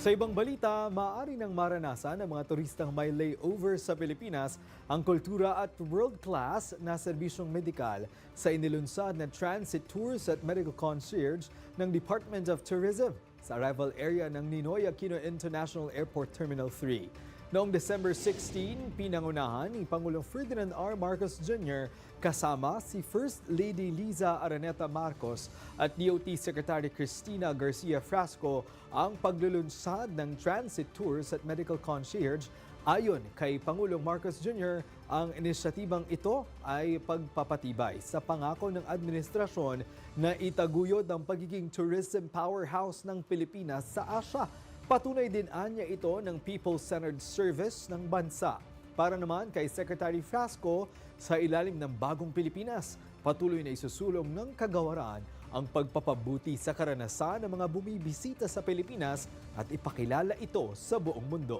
Sa ibang balita, maaari nang maranasan ng mga turistang may layover sa Pilipinas ang kultura at world-class na serbisyong medikal sa inilunsad na transit tours at medical concierge ng Department of Tourism sa arrival area ng Ninoy Aquino International Airport Terminal 3. Noong December 16, pinangunahan ni Pangulong Ferdinand R. Marcos Jr. kasama si First Lady Liza Araneta Marcos at DOT Secretary Cristina Garcia Frasco ang paglulunsad ng transit tours at medical concierge. Ayon kay Pangulong Marcos Jr., ang inisyatibang ito ay pagpapatibay sa pangako ng administrasyon na itaguyod ang pagiging tourism powerhouse ng Pilipinas sa Asia. Patunay din anya ito ng people-centered service ng bansa. Para naman kay Secretary Frasco, sa ilalim ng bagong Pilipinas, patuloy na isusulong ng kagawaran ang pagpapabuti sa karanasan ng mga bumibisita sa Pilipinas at ipakilala ito sa buong mundo.